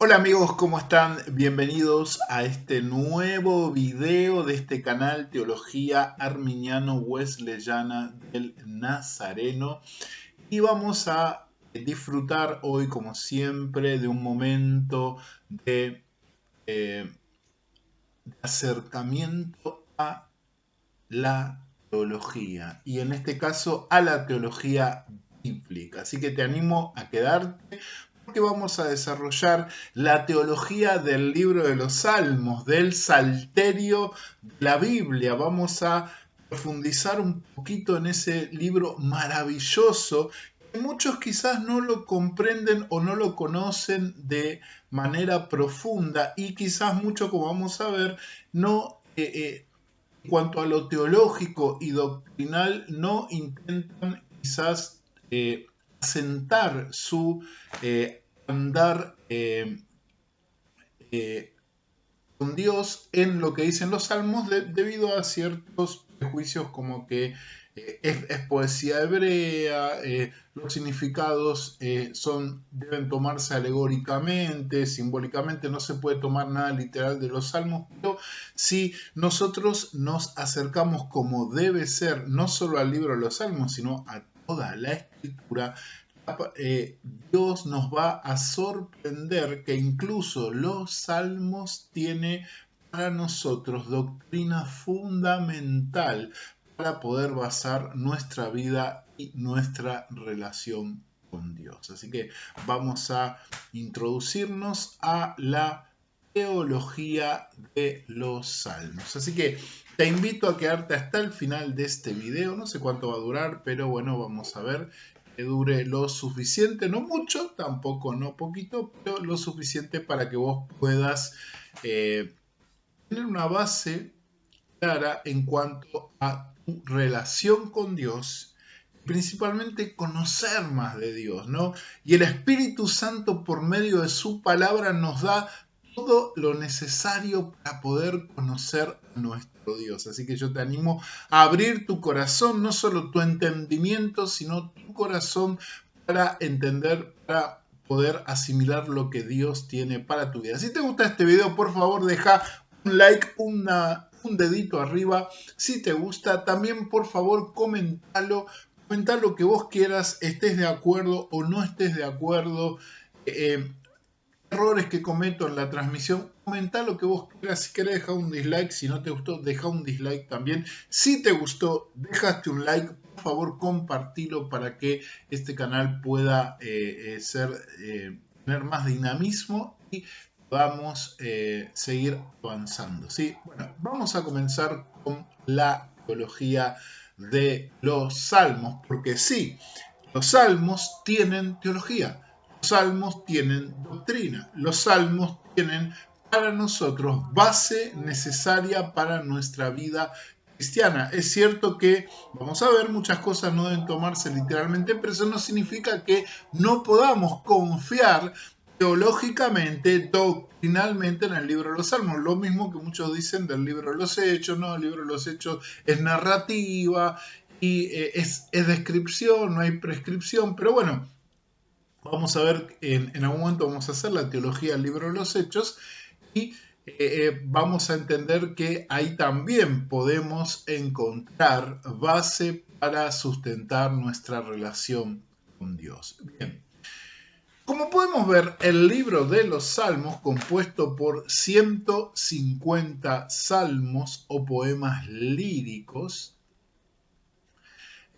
Hola amigos, ¿cómo están? Bienvenidos a este nuevo video de este canal Teología Arminiano Wesleyana del Nazareno. Y vamos a disfrutar hoy, como siempre, de un momento de acercamiento a la teología. Y en este caso a la teología bíblica. Así que te animo a quedarte porque vamos a desarrollar la teología del libro de los Salmos, del Salterio de la Biblia. Vamos a profundizar un poquito en ese libro maravilloso que muchos quizás no lo comprenden o no lo conocen de manera profunda y quizás mucho, como vamos a ver, no en cuanto a lo teológico y doctrinal, no intentan quizás asentar su andar eh, con Dios en lo que dicen los salmos debido a ciertos prejuicios como que es poesía hebrea, los significados deben tomarse alegóricamente, simbólicamente, no se puede tomar nada literal de los salmos, pero si nosotros nos acercamos como debe ser, no solo al libro de los salmos, sino a toda la escritura, Dios nos va a sorprender que incluso los salmos tiene para nosotros doctrina fundamental para poder basar nuestra vida y nuestra relación con Dios. Así que vamos a introducirnos a la teología de los salmos. Así que te invito a quedarte hasta el final de este video. No sé cuánto va a durar, pero bueno, vamos a ver que dure lo suficiente, no mucho, tampoco no poquito, pero lo suficiente para que vos puedas tener una base clara en cuanto a tu relación con Dios, principalmente conocer más de Dios, ¿no? Y el Espíritu Santo por medio de su palabra nos da todo lo necesario para poder conocer a nuestro Dios. Así que yo te animo a abrir tu corazón, no solo tu entendimiento, sino tu corazón para entender, para poder asimilar lo que Dios tiene para tu vida. Si te gusta este video, por favor, deja un like, un dedito arriba. Si te gusta, también por favor, comenta lo que vos quieras, estés de acuerdo o no estés de acuerdo. Errores que cometo en la transmisión, comenta lo que vos quieras. Si querés dejar un dislike, si no te gustó, deja un dislike también. Si te gustó, dejaste un like, por favor compartilo para que este canal pueda tener más dinamismo y podamos seguir avanzando, ¿sí? Bueno, vamos a comenzar con la teología de los salmos, porque sí, los salmos tienen teología. Los salmos tienen doctrina, los salmos tienen para nosotros base necesaria para nuestra vida cristiana. Es cierto que, vamos a ver, muchas cosas no deben tomarse literalmente, pero eso no significa que no podamos confiar teológicamente, doctrinalmente en el libro de los Salmos. Lo mismo que muchos dicen del libro de los Hechos, ¿no? El libro de los Hechos es narrativa y es descripción, no hay prescripción, pero bueno, vamos a ver, en algún momento vamos a hacer la teología del libro de los Hechos y vamos a entender que ahí también podemos encontrar base para sustentar nuestra relación con Dios. Bien. Como podemos ver, el libro de los Salmos, compuesto por 150 salmos o poemas líricos,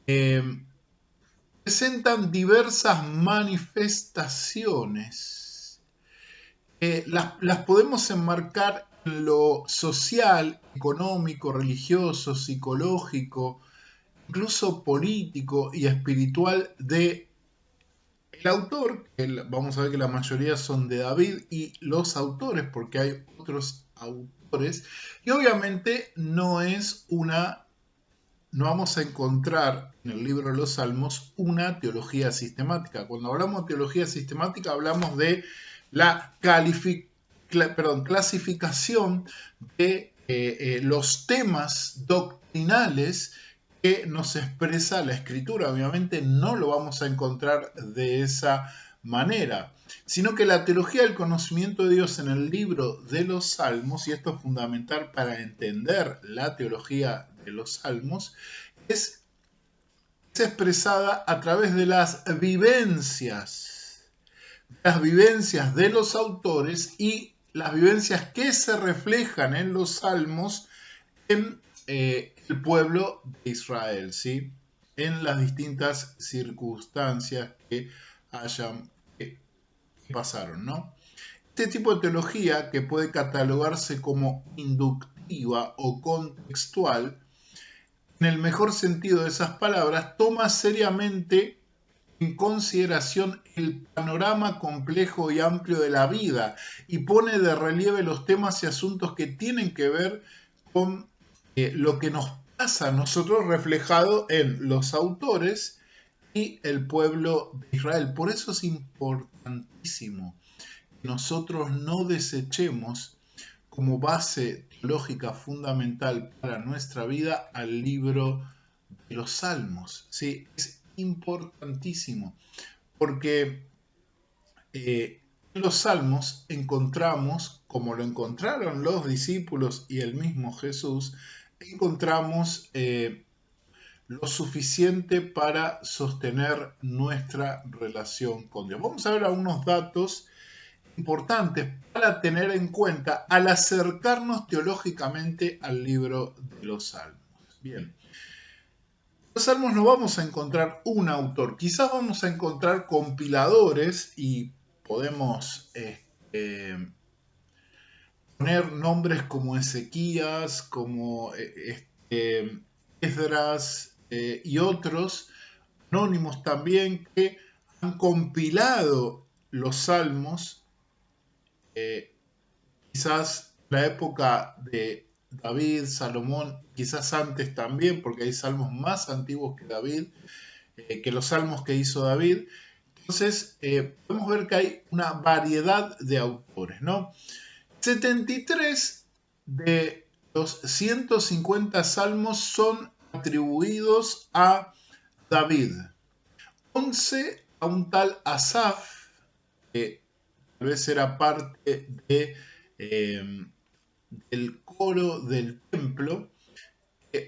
eh, presentan diversas manifestaciones. Las podemos enmarcar en lo social, económico, religioso, psicológico, incluso político y espiritual de el autor, vamos a ver que la mayoría son de David, y los autores, porque hay otros autores, y obviamente no vamos a encontrar en el libro de los Salmos una teología sistemática. Cuando hablamos de teología sistemática hablamos de la clasificación de los temas doctrinales que nos expresa la escritura. Obviamente no lo vamos a encontrar de esa manera, sino que la teología del conocimiento de Dios en el libro de los Salmos, y esto es fundamental para entender la teología de los Salmos, es expresada a través de las vivencias de los autores y las vivencias que se reflejan en los Salmos en el pueblo de Israel, ¿sí? En las distintas circunstancias que pasaron, ¿no? Este tipo de teología, que puede catalogarse como inductiva o contextual, en el mejor sentido de esas palabras, toma seriamente en consideración el panorama complejo y amplio de la vida y pone de relieve los temas y asuntos que tienen que ver con lo que nos pasa a nosotros reflejado en los autores y el pueblo de Israel. Por eso es importantísimo que nosotros no desechemos como base teológica fundamental para nuestra vida al libro de los Salmos. ¿Sí? Es importantísimo porque en los Salmos encontramos, como lo encontraron los discípulos y el mismo Jesús, encontramos lo suficiente para sostener nuestra relación con Dios. Vamos a ver algunos datos importantes para tener en cuenta al acercarnos teológicamente al libro de los Salmos. Bien, en los Salmos no vamos a encontrar un autor, quizás vamos a encontrar compiladores y podemos poner nombres como Ezequías, como Esdras y otros anónimos también que han compilado los salmos, quizás la época de David, Salomón, quizás antes también, porque hay salmos más antiguos que David, que los salmos que hizo David. Entonces, podemos ver que hay una variedad de autores, ¿no? 73 de los 150 salmos son atribuidos a David. 11 a un tal Asaf, que tal vez era parte del coro del templo.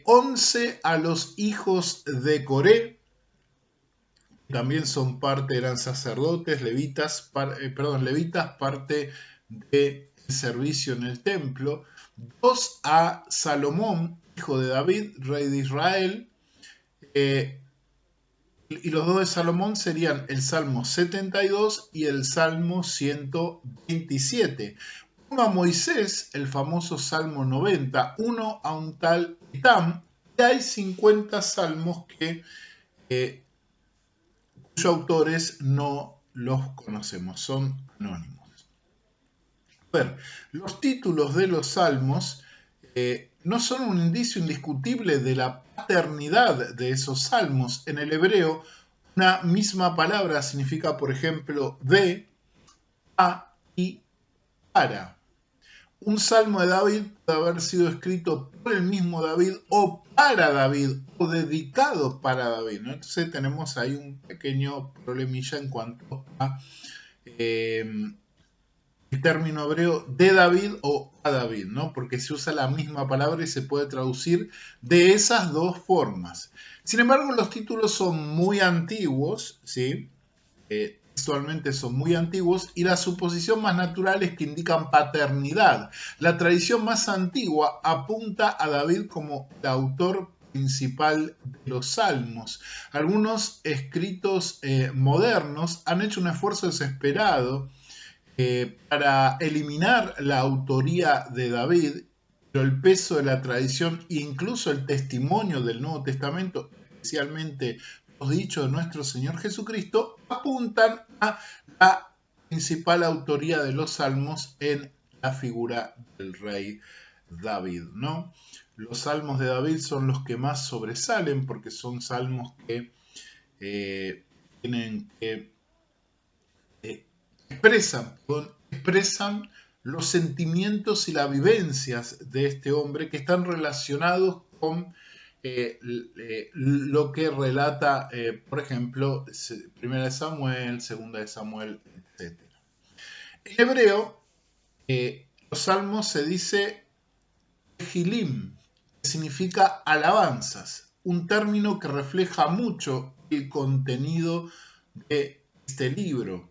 11 a los hijos de Coré, que también son parte, eran sacerdotes, levitas, parte del servicio en el templo. 2 a Salomón, hijo de David, rey de Israel. Y los dos de Salomón serían el Salmo 72 y el Salmo 127. Uno a Moisés, el famoso Salmo 90, uno a un tal Etam, y hay 50 salmos cuyos autores no los conocemos, son anónimos. A ver, los títulos de los salmos no son un indicio indiscutible de la paternidad de esos salmos. En el hebreo, una misma palabra significa, por ejemplo, de, a y para. Un salmo de David puede haber sido escrito por el mismo David o para David o dedicado para David, ¿no? Entonces tenemos ahí un pequeño problemilla en cuanto a el término hebreo de David o a David, ¿no? Porque se usa la misma palabra y se puede traducir de esas dos formas. Sin embargo, los títulos son muy antiguos, ¿sí? Textualmente son muy antiguos y la suposición más natural es que indican paternidad. La tradición más antigua apunta a David como el autor principal de los salmos. Algunos escritos modernos han hecho un esfuerzo desesperado para eliminar la autoría de David, pero el peso de la tradición e incluso el testimonio del Nuevo Testamento, especialmente los dichos de nuestro Señor Jesucristo, apuntan a la principal autoría de los salmos en la figura del rey David, ¿no? Los salmos de David son los que más sobresalen porque son salmos que tienen que expresan los sentimientos y las vivencias de este hombre que están relacionados con lo que relata, por ejemplo, Primera de Samuel, Segunda de Samuel, etc. En hebreo, los salmos se dice Tehilim, que significa alabanzas, un término que refleja mucho el contenido de este libro.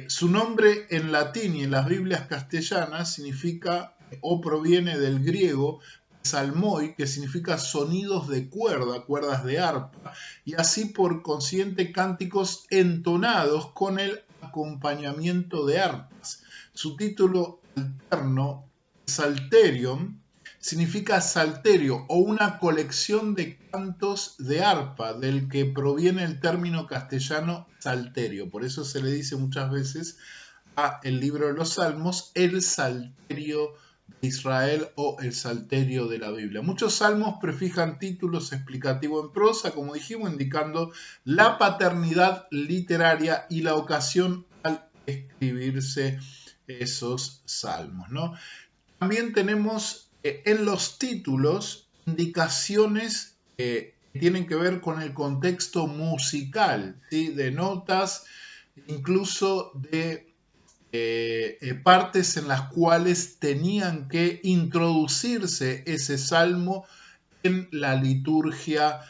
Su nombre en latín y en las Biblias castellanas significa o proviene del griego salmoi, que significa sonidos de cuerda, cuerdas de arpa, y así por consiguiente cánticos entonados con el acompañamiento de arpas. Su título alterno, Psalterion, significa salterio o una colección de cantos de arpa, del que proviene el término castellano salterio. Por eso se le dice muchas veces a el libro de los Salmos el salterio de Israel o el salterio de la Biblia. Muchos salmos prefijan títulos explicativos en prosa, como dijimos, indicando la paternidad literaria y la ocasión al escribirse esos salmos, ¿no? También tenemos en los títulos indicaciones que tienen que ver con el contexto musical, ¿sí? De notas, incluso de partes en las cuales tenían que introducirse ese salmo en la liturgia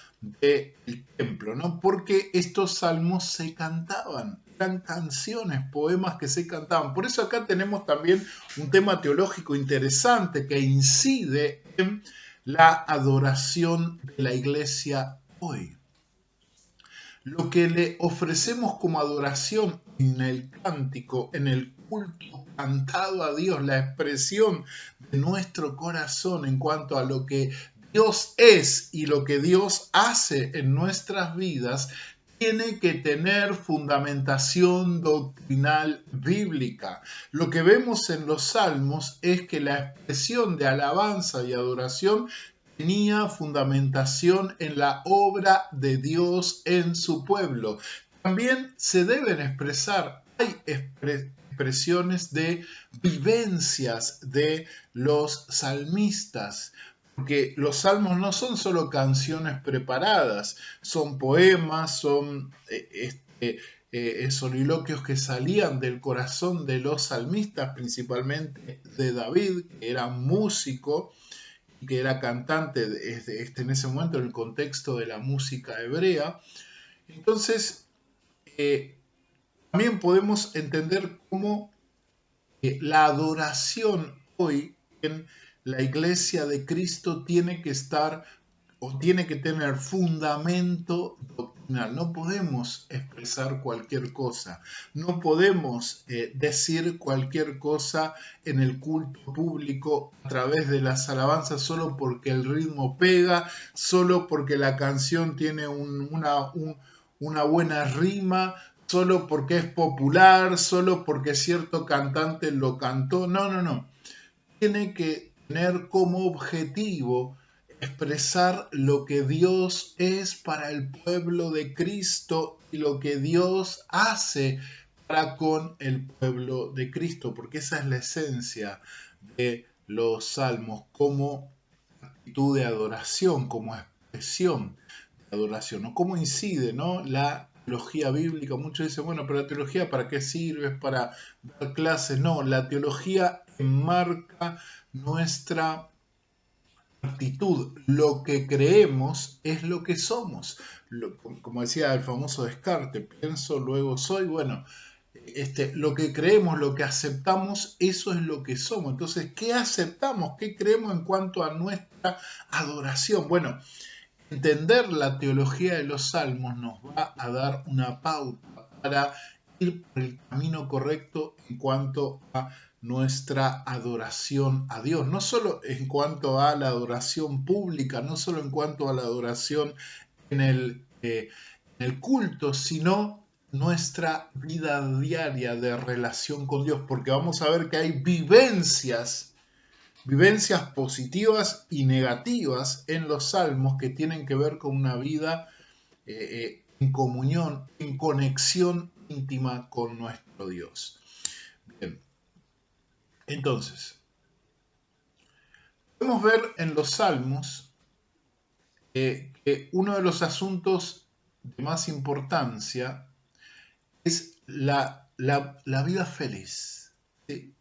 del templo, ¿no? Porque estos salmos se cantaban, eran canciones, poemas que se cantaban. Por eso acá tenemos también un tema teológico interesante que incide en la adoración de la iglesia hoy. Lo que le ofrecemos como adoración en el cántico, en el culto cantado a Dios, la expresión de nuestro corazón en cuanto a lo que Dios es y lo que Dios hace en nuestras vidas, tiene que tener fundamentación doctrinal bíblica. Lo que vemos en los salmos es que la expresión de alabanza y adoración tenía fundamentación en la obra de Dios en su pueblo. También se deben expresar, hay expresiones de vivencias de los salmistas, porque los salmos no son solo canciones preparadas, son poemas, son soliloquios que salían del corazón de los salmistas, principalmente de David, que era músico, que era cantante en ese momento en el contexto de la música hebrea. Entonces, también podemos entender cómo la adoración hoy en la iglesia de Cristo tiene que estar o tiene que tener fundamento doctrinal. No podemos expresar cualquier cosa, no podemos decir cualquier cosa en el culto público a través de las alabanzas solo porque el ritmo pega, solo porque la canción tiene una buena rima, solo porque es popular, solo porque cierto cantante lo cantó. No, no, no. Tiene que tener como objetivo expresar lo que Dios es para el pueblo de Cristo y lo que Dios hace para con el pueblo de Cristo, porque esa es la esencia de los salmos como actitud de adoración, como expresión de adoración, ¿no? Cómo incide, ¿no?, la teología bíblica. Muchos dicen, bueno, pero la teología ¿para qué sirve? ¿Es para dar clases? No, la teología enmarca nuestra actitud. Lo que creemos es lo que somos. Como decía el famoso Descartes, pienso, luego soy. Bueno, lo que creemos, lo que aceptamos, eso es lo que somos. Entonces, ¿qué aceptamos? ¿Qué creemos en cuanto a nuestra adoración? Bueno, entender la teología de los salmos nos va a dar una pauta para ir por el camino correcto en cuanto a nuestra adoración a Dios, no solo en cuanto a la adoración pública, no solo en cuanto a la adoración en el culto, sino nuestra vida diaria de relación con Dios, porque vamos a ver que hay vivencias positivas y negativas en los salmos que tienen que ver con una vida en comunión, en conexión íntima con nuestro Dios. Bien, entonces, podemos ver en los salmos que uno de los asuntos de más importancia es la vida feliz. ¿Sí?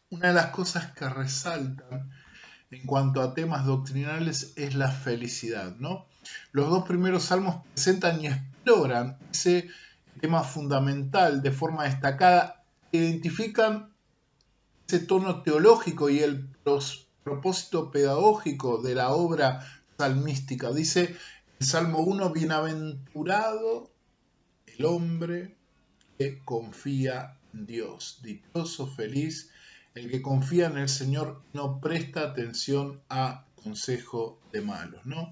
Una de las cosas que resaltan en cuanto a temas doctrinales es la felicidad, ¿no? Los dos primeros salmos presentan y exploran ese tema fundamental de forma destacada, identifican ese tono teológico y el propósito pedagógico de la obra salmística. Dice el Salmo 1, bienaventurado el hombre que confía en Dios, dichoso, feliz, el que confía en el Señor no presta atención a consejo de malos, ¿no?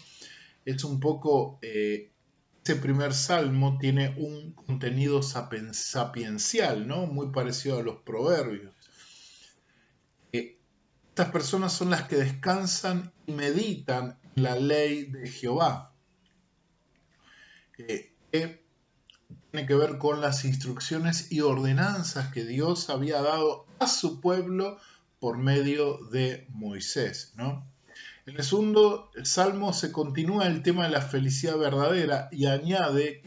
Es un poco, ese primer salmo tiene un contenido sapiencial, ¿no? Muy parecido a los proverbios. Estas personas son las que descansan y meditan en la ley de Jehová, que tiene que ver con las instrucciones y ordenanzas que Dios había dado a su pueblo por medio de Moisés, ¿no? En el segundo salmo se continúa el tema de la felicidad verdadera y añade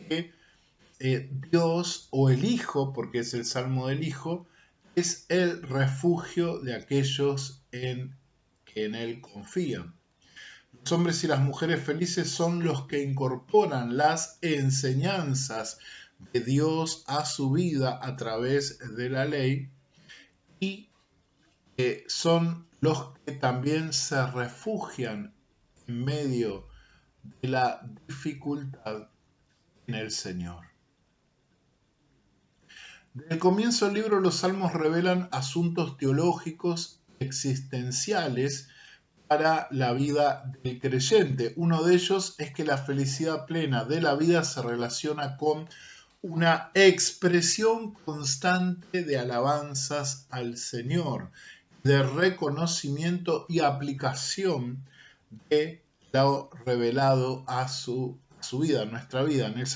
que Dios o el Hijo, porque es el salmo del Hijo, es el refugio de aquellos que en Él confían. Los hombres y las mujeres felices son los que incorporan las enseñanzas de Dios a su vida a través de la ley y son los que también se refugian en medio de la dificultad en el Señor. Desde el comienzo del libro, los salmos revelan asuntos teológicos existenciales para la vida del creyente. Uno de ellos es que la felicidad plena de la vida se relaciona con una expresión constante de alabanzas al Señor, de reconocimiento y aplicación de lo revelado a su vida, a nuestra vida. En el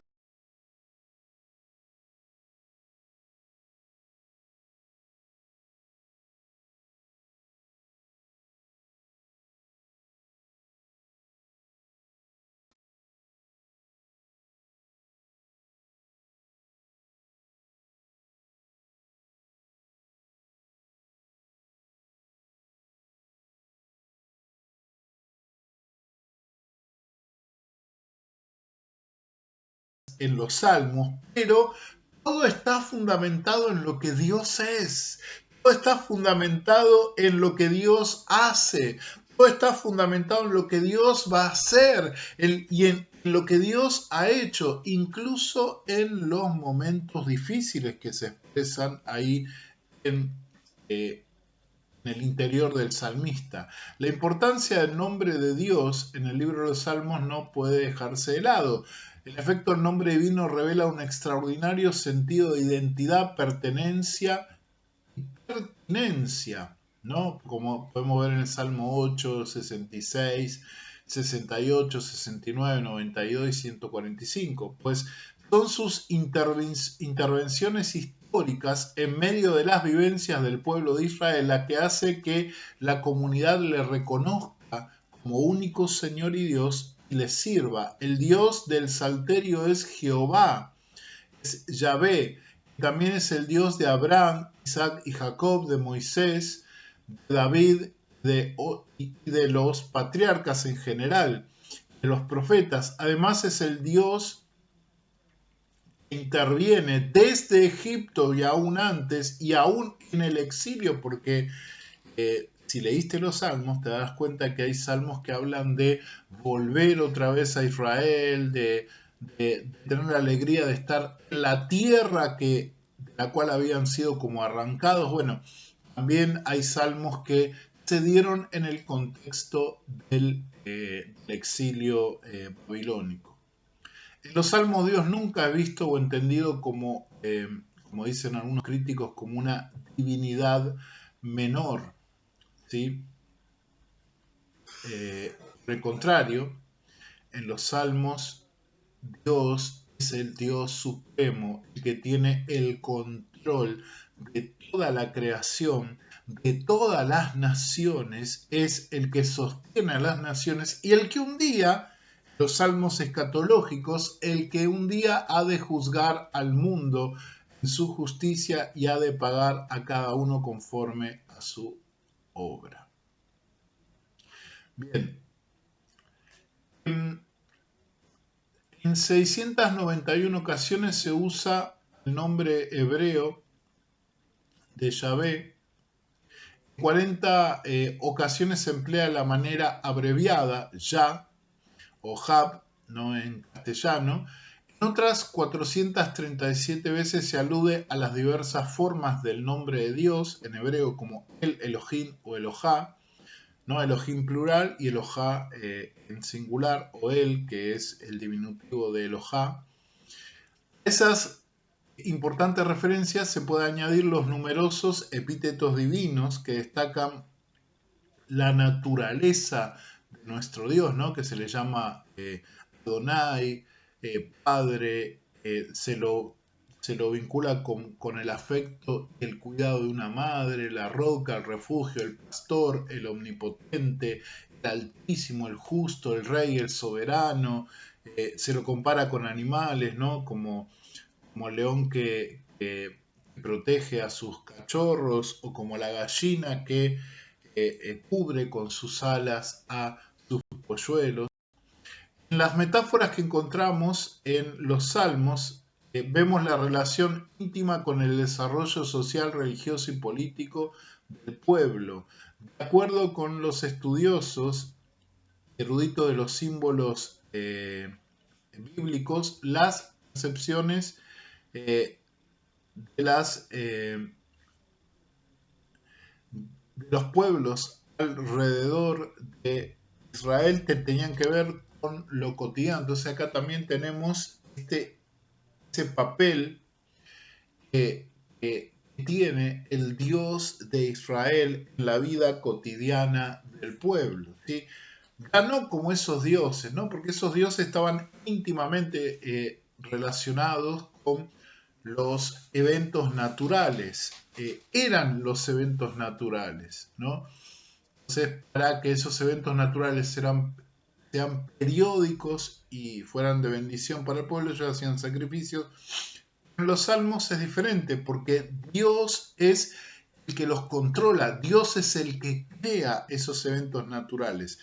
en los salmos, pero todo está fundamentado en lo que Dios es, todo está fundamentado en lo que Dios hace, todo está fundamentado en lo que Dios va a hacer y en lo que Dios ha hecho, incluso en los momentos difíciles que se expresan ahí en, en el interior del salmista. La importancia del nombre de Dios en el libro de los Salmos no puede dejarse de lado. En efecto, el nombre divino revela un extraordinario sentido de identidad, pertenencia y pertinencia, ¿no? Como podemos ver en el Salmo 8, 66, 68, 69, 92 y 145, pues son sus intervenciones históricas en medio de las vivencias del pueblo de Israel la que hace que la comunidad le reconozca como único Señor y Dios y le sirva. El Dios del Salterio es Jehová, es Yahvé, también es el Dios de Abraham, Isaac y Jacob, de Moisés, de David y de los patriarcas en general, de los profetas. Además es el Dios interviene desde Egipto y aún antes y aún en el exilio, porque si leíste los salmos te das cuenta que hay salmos que hablan de volver otra vez a Israel, de tener la alegría de estar en la tierra de la cual habían sido como arrancados. Bueno, también hay salmos que se dieron en el contexto del exilio babilónico. En los salmos Dios nunca es visto o entendido como dicen algunos críticos, como una divinidad menor, ¿sí? Por el contrario, en los salmos Dios es el Dios supremo, el que tiene el control de toda la creación, de todas las naciones, es el que sostiene a las naciones y el que un día los salmos escatológicos, el que un día ha de juzgar al mundo en su justicia y ha de pagar a cada uno conforme a su obra. Bien, en 691 ocasiones se usa el nombre hebreo de Yahvé. En 40 ocasiones se emplea la manera abreviada Yah o Jab, no en castellano. En otras 437 veces se alude a las diversas formas del nombre de Dios, en hebreo como El, Elohim o Elohá, ¿no? Elohim plural y Elohá en singular, o El, que es el diminutivo de Elohá. Esas importantes referencias se puede añadir los numerosos epítetos divinos que destacan la naturaleza de nuestro Dios, ¿no? Que se le llama Adonai, Padre, se lo vincula con el afecto y el cuidado de una madre, la roca, el refugio, el pastor, el omnipotente, el altísimo, el justo, el rey, el soberano. Se lo compara con animales, ¿no? Como el león que protege a sus cachorros, o como la gallina que cubre con sus alas a sus polluelos. En las metáforas que encontramos en los salmos, vemos la relación íntima con el desarrollo social, religioso y político del pueblo. De acuerdo con los estudiosos eruditos de los símbolos bíblicos, las percepciones de los pueblos alrededor de Israel tenían que ver con lo cotidiano. Entonces acá también tenemos ese papel que tiene el Dios de Israel en la vida cotidiana del pueblo, ¿sí? Ya no como esos dioses, ¿no? Porque esos dioses estaban íntimamente relacionados con los eventos naturales, eran los eventos naturales, ¿no? Entonces, para que esos eventos naturales sean periódicos y fueran de bendición para el pueblo, ellos hacían sacrificios. En los salmos es diferente, porque Dios es el que los controla, Dios es el que crea esos eventos naturales.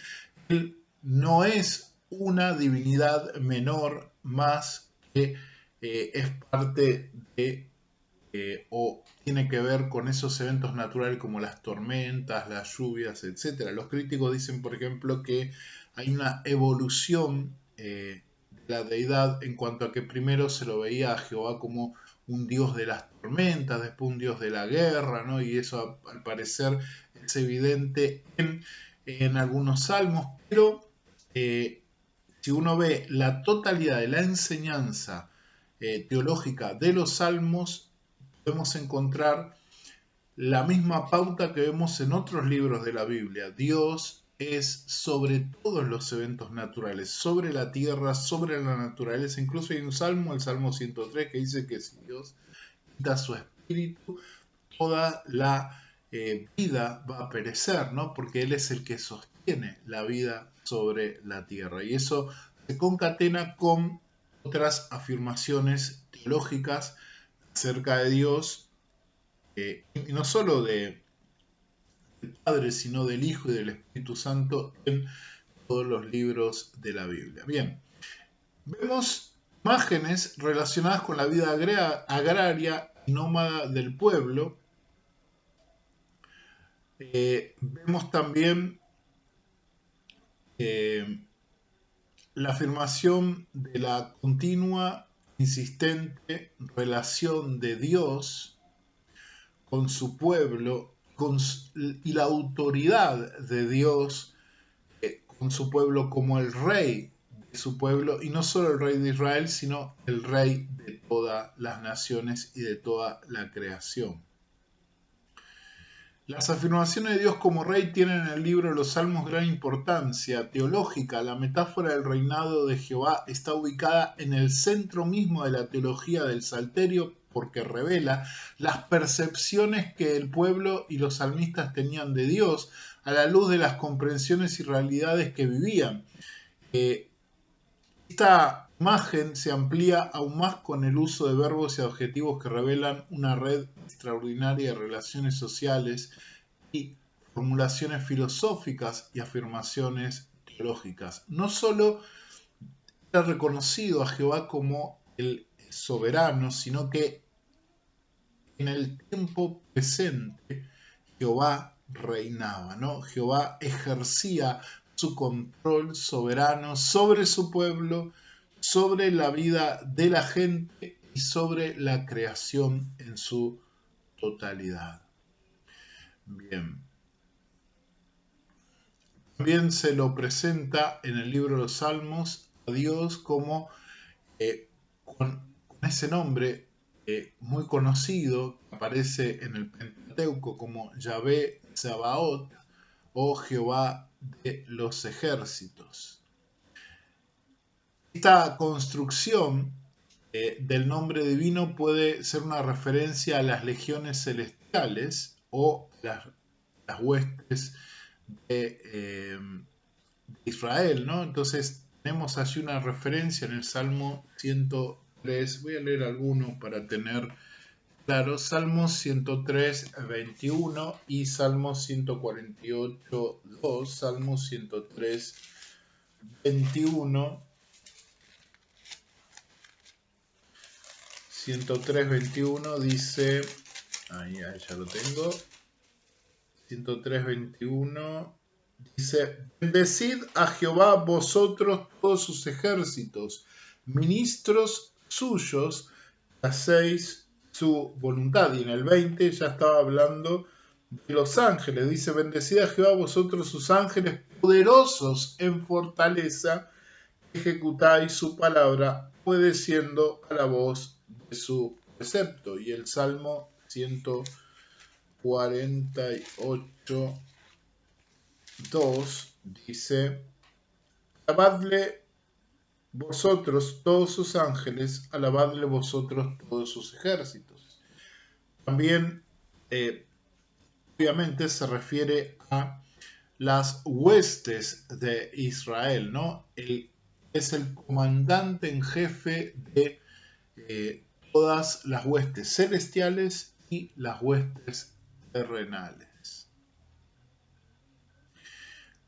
Él no es una divinidad menor más que es parte de o tiene que ver con esos eventos naturales como las tormentas, las lluvias, etc. Los críticos dicen, por ejemplo, que hay una evolución de la deidad en cuanto a que primero se lo veía a Jehová como un dios de las tormentas, después un dios de la guerra, ¿no? Y eso al parecer es evidente en algunos salmos, pero si uno ve la totalidad de la enseñanza teológica de los salmos, podemos encontrar la misma pauta que vemos en otros libros de la Biblia. Dios es sobre todos los eventos naturales, sobre la tierra, sobre la naturaleza. Incluso hay un salmo, el Salmo 103, que dice que si Dios quita su espíritu, toda la vida va a perecer, ¿no? Porque Él es el que sostiene la vida sobre la tierra. Y eso se concatena con otras afirmaciones teológicas acerca de Dios, y no solo del Padre, sino del Hijo y del Espíritu Santo en todos los libros de la Biblia. Bien, vemos imágenes relacionadas con la vida agraria y nómada del pueblo. Vemos también la afirmación de la continua, insistente relación de Dios con su pueblo y la autoridad de Dios con su pueblo como el rey de su pueblo, y no solo el rey de Israel, sino el rey de todas las naciones y de toda la creación. Las afirmaciones de Dios como rey tienen en el libro de los Salmos gran importancia teológica. La metáfora del reinado de Jehová está ubicada en el centro mismo de la teología del Salterio, porque revela las percepciones que el pueblo y los salmistas tenían de Dios a la luz de las comprensiones y realidades que vivían. Esta imagen se amplía aún más con el uso de verbos y adjetivos que revelan una red extraordinaria de relaciones sociales y formulaciones filosóficas y afirmaciones teológicas. No solo era reconocido a Jehová como el soberano, sino que en el tiempo presente Jehová reinaba, ¿no? Jehová ejercía su control soberano sobre su pueblo, sobre la vida de la gente y sobre la creación en su totalidad. Bien. También se lo presenta en el libro de los Salmos a Dios como con ese nombre muy conocido que aparece en el Pentateuco como Yahvé Sabaoth o Jehová de los ejércitos. Esta construcción del nombre divino puede ser una referencia a las legiones celestiales o las huestes de Israel, ¿no? Entonces tenemos allí una referencia en el Salmo 103. Voy a leer alguno para tener claro. Salmo 103, 21 y Salmo 148, 2. Salmo 103, 21. 103, 21 dice, ahí ya lo tengo. 103, 21 dice: bendecid a Jehová vosotros todos sus ejércitos, ministros suyos, hacéis su voluntad. Y en el 20 ya estaba hablando de los ángeles. Dice: bendecid a Jehová vosotros sus ángeles poderosos en fortaleza, ejecutáis su palabra, obedeciendo a la voz de su precepto. Y el Salmo 148, 2 dice: alabadle vosotros todos sus ángeles, alabadle vosotros todos sus ejércitos. También, obviamente, se refiere a las huestes de Israel, ¿no? Es el comandante en jefe de todas las huestes celestiales y las huestes terrenales.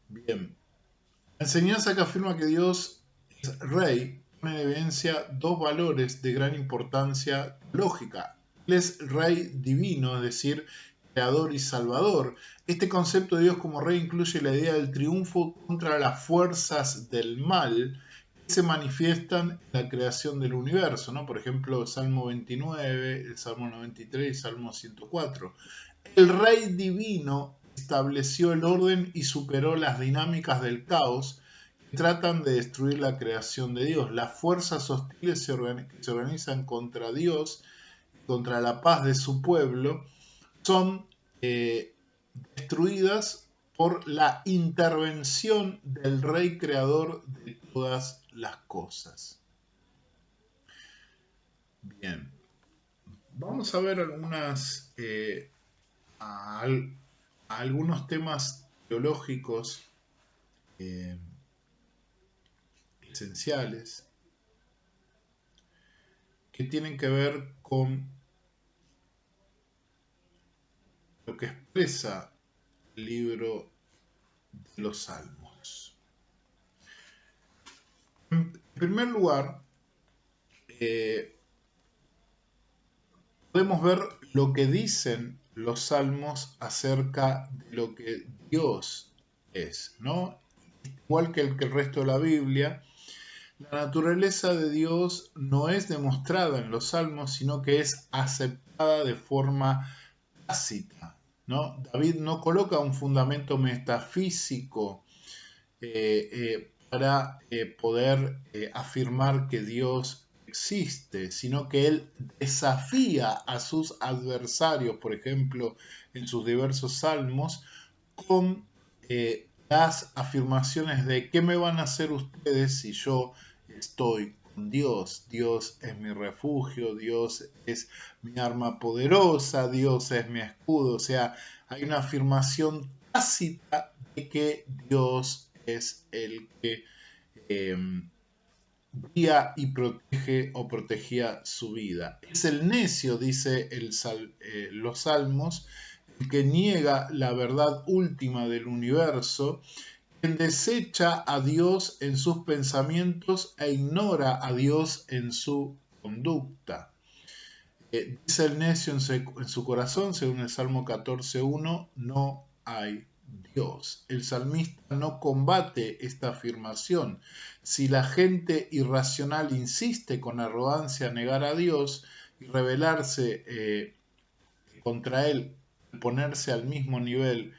Bien. La enseñanza que afirma que Dios es rey pone en evidencia dos valores de gran importancia teológica. Él es rey divino, es decir, creador y salvador. Este concepto de Dios como rey incluye la idea del triunfo contra las fuerzas del mal que se manifiestan en la creación del universo, ¿no? Por ejemplo, Salmo 29, el Salmo 93 y Salmo 104. El rey divino estableció el orden y superó las dinámicas del caos que tratan de destruir la creación de Dios. Las fuerzas hostiles que se organizan contra Dios, contra la paz de su pueblo, son destruidas por la intervención del Rey creador de todas las cosas. Bien, vamos a ver algunos temas teológicos esenciales que tienen que ver con lo que expresa el libro de los Salmos. En primer lugar, podemos ver lo que dicen los salmos acerca de lo que Dios es, ¿no? Igual que el resto de la Biblia, la naturaleza de Dios no es demostrada en los salmos, sino que es aceptada de forma tácita, ¿no? David no coloca un fundamento metafísico para poder afirmar que Dios existe, sino que él desafía a sus adversarios, por ejemplo, en sus diversos salmos, con las afirmaciones de ¿qué me van a hacer ustedes si yo estoy con Dios? Dios es mi refugio, Dios es mi arma poderosa, Dios es mi escudo. O sea, hay una afirmación tácita de que Dios es el que guía y protege o protegía su vida. Es el necio, dice los Salmos, el que niega la verdad última del universo, quien desecha a Dios en sus pensamientos e ignora a Dios en su conducta. Dice el necio en su corazón, según el Salmo 14.1, no hay Dios. El salmista no combate esta afirmación. Si la gente irracional insiste con arrogancia a negar a Dios y rebelarse contra él, ponerse al mismo nivel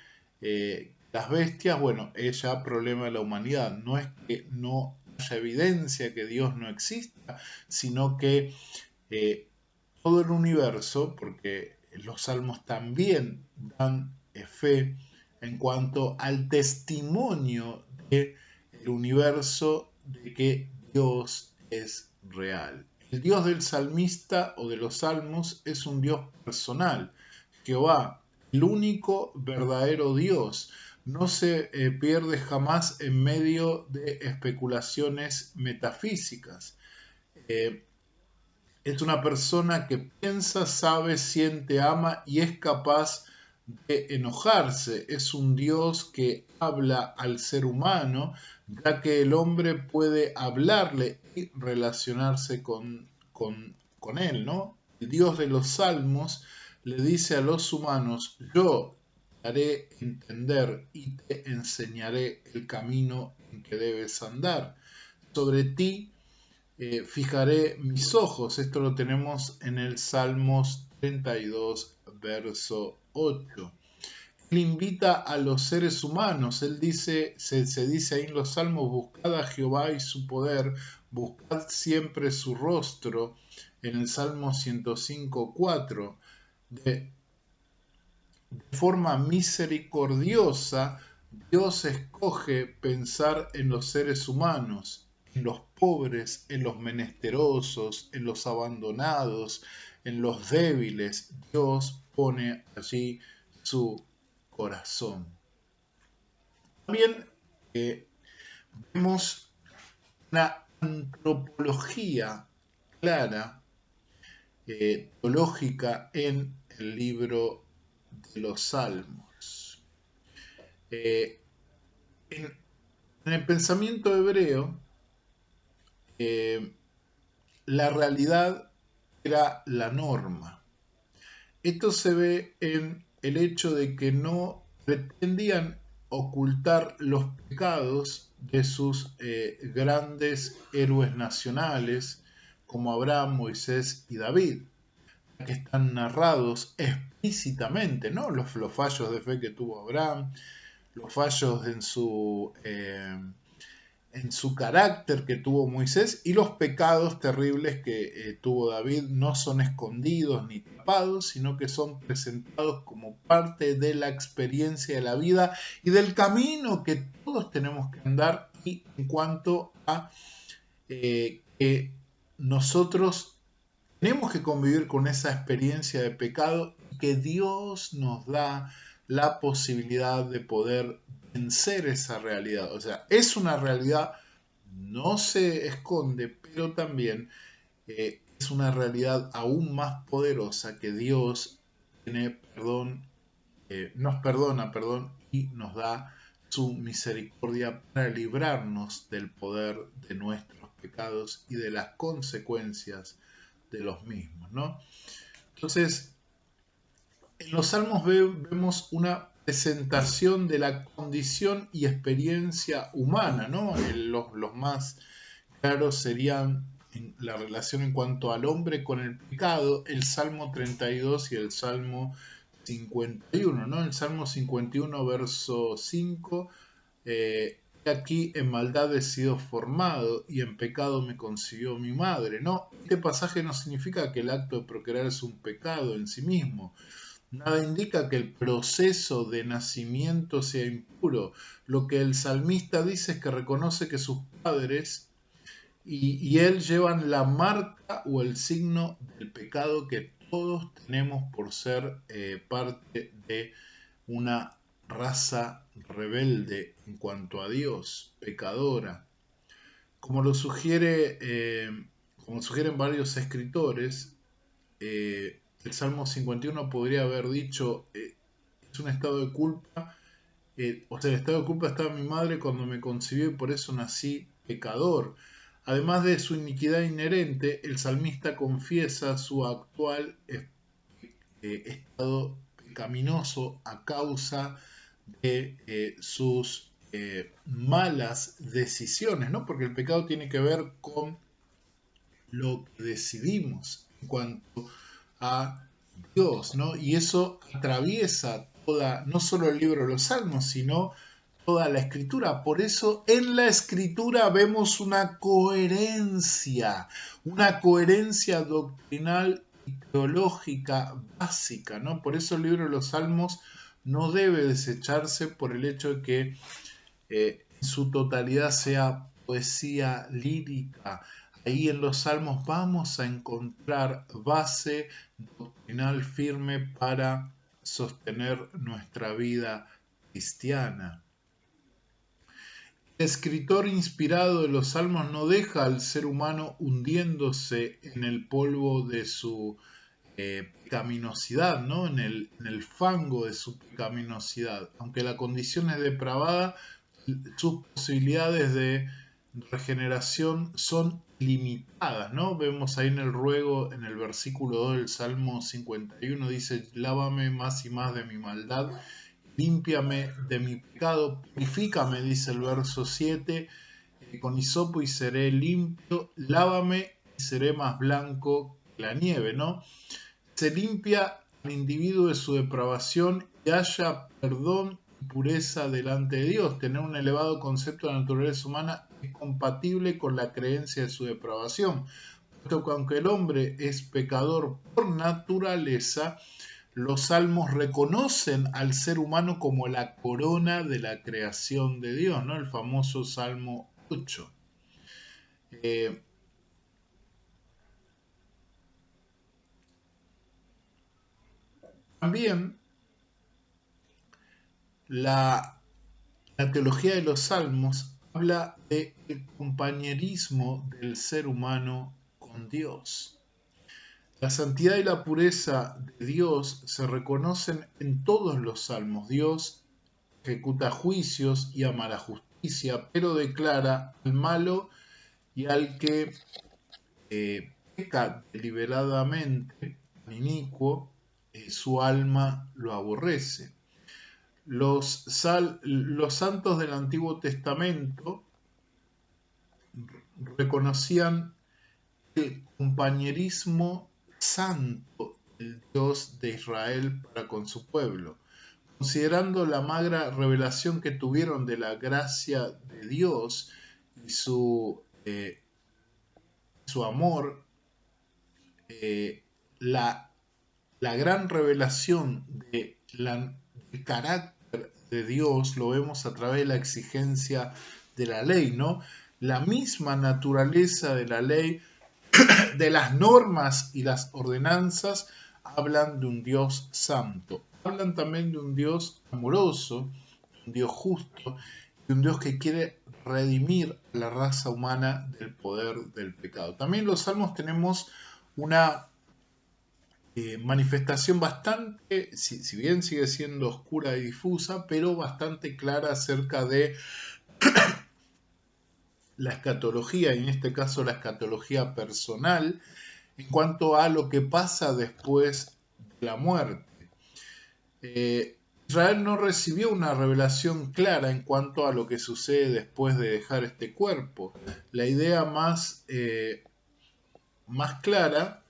las bestias, bueno, es ya problema de la humanidad. No es que no haya evidencia que Dios no exista, sino que todo el universo, porque los salmos también dan fe en cuanto al testimonio del universo de que Dios es real. El Dios del salmista o de los salmos es un Dios personal. Jehová, el único verdadero Dios, no se pierde jamás en medio de especulaciones metafísicas. Es una persona que piensa, sabe, siente, ama y es capaz de enojarse. Es un Dios que habla al ser humano, ya que el hombre puede hablarle y relacionarse con él, ¿no? El Dios de los Salmos le dice a los humanos: yo te haré entender y te enseñaré el camino en que debes andar. Sobre ti fijaré mis ojos. Esto lo tenemos en el Salmos 32, verso 8. Él invita a los seres humanos. Él dice, se dice ahí en los Salmos: buscad a Jehová y su poder, buscad siempre su rostro. En el Salmo 105, 4. De forma misericordiosa, Dios escoge pensar en los seres humanos, en los pobres, en los menesterosos, en los abandonados, en los débiles. Dios pone allí su corazón. También vemos una antropología clara, teológica en el libro de los Salmos. En el pensamiento hebreo, la realidad era la norma. Esto se ve en el hecho de que no pretendían ocultar los pecados de sus grandes héroes nacionales como Abraham, Moisés y David, que están narrados explícitamente, ¿no? Los fallos de fe que tuvo Abraham, los fallos en su carácter que tuvo Moisés, y los pecados terribles que tuvo David no son escondidos ni tapados, sino que son presentados como parte de la experiencia de la vida y del camino que todos tenemos que andar, y en cuanto a que nosotros tenemos que convivir con esa experiencia de pecado, y que Dios nos da la posibilidad de poder vencer esa realidad. O sea, es una realidad, no se esconde, pero también es una realidad aún más poderosa, que Dios tiene perdón, nos perdona, perdón, y nos da su misericordia para librarnos del poder de nuestros pecados y de las consecuencias de los mismos, ¿no? Entonces, en los Salmos vemos una presentación de la condición y experiencia humana, ¿no? Los más claros serían en la relación en cuanto al hombre con el pecado, el Salmo 32 y el Salmo 51, ¿no? El Salmo 51, verso 5, aquí en maldad he sido formado y en pecado me concibió mi madre. No, este pasaje no significa que el acto de procrear es un pecado en sí mismo. Nada indica que el proceso de nacimiento sea impuro. Lo que el salmista dice es que reconoce que sus padres y él llevan la marca o el signo del pecado que todos tenemos por ser parte de una raza rebelde en cuanto a Dios, pecadora. como lo sugiere, como sugieren varios escritores, el Salmo 51 podría haber dicho, es un estado de culpa, o sea, el estado de culpa estaba en mi madre cuando me concibió y por eso nací pecador. Además de su iniquidad inherente, el salmista confiesa su actual estado pecaminoso a causa de sus malas decisiones, ¿no? Porque el pecado tiene que ver con lo que decidimos en cuanto a Dios, ¿no? Y eso atraviesa toda, no solo el libro de los Salmos, sino toda la escritura. Por eso en la escritura vemos una coherencia doctrinal y teológica básica, ¿no? Por eso el libro de los Salmos no debe desecharse por el hecho de que en su totalidad sea poesía lírica. Ahí en los Salmos vamos a encontrar base doctrinal firme para sostener nuestra vida cristiana. El escritor inspirado de los Salmos no deja al ser humano hundiéndose en el polvo de su pecaminosidad, ¿no? En el fango de su pecaminosidad. Aunque la condición es depravada, sus posibilidades de regeneración son limitadas, ¿no? Vemos ahí en el ruego, en el versículo 2 del Salmo 51, dice, lávame más y más de mi maldad, límpiame de mi pecado, purifícame, dice el verso 7, con hisopo y seré limpio, lávame y seré más blanco que la nieve, ¿no? Se limpia al individuo de su depravación y haya perdón y pureza delante de Dios. Tener un elevado concepto de la naturaleza humana es compatible con la creencia de su depravación, puesto que aunque el hombre es pecador por naturaleza, los salmos reconocen al ser humano como la corona de la creación de Dios, ¿no? El famoso Salmo 8. También la teología de los salmos habla del compañerismo del ser humano con Dios. La santidad y la pureza de Dios se reconocen en todos los salmos. Dios ejecuta juicios y ama la justicia, pero declara al malo y al que peca deliberadamente, inicuo, su alma lo aborrece. Los santos del Antiguo Testamento reconocían el compañerismo santo del Dios de Israel para con su pueblo. Considerando la magra revelación que tuvieron de la gracia de Dios y su amor, la gran revelación del carácter de Dios lo vemos a través de la exigencia de la ley, ¿no? La misma naturaleza de la ley, de las normas y las ordenanzas, hablan de un Dios santo. Hablan también de un Dios amoroso, un Dios justo, y un Dios que quiere redimir a la raza humana del poder del pecado. También en los salmos tenemos una manifestación bastante, si bien sigue siendo oscura y difusa, pero bastante clara acerca de la escatología, y en este caso la escatología personal, en cuanto a lo que pasa después de la muerte. Israel no recibió una revelación clara en cuanto a lo que sucede después de dejar este cuerpo. La idea más clara,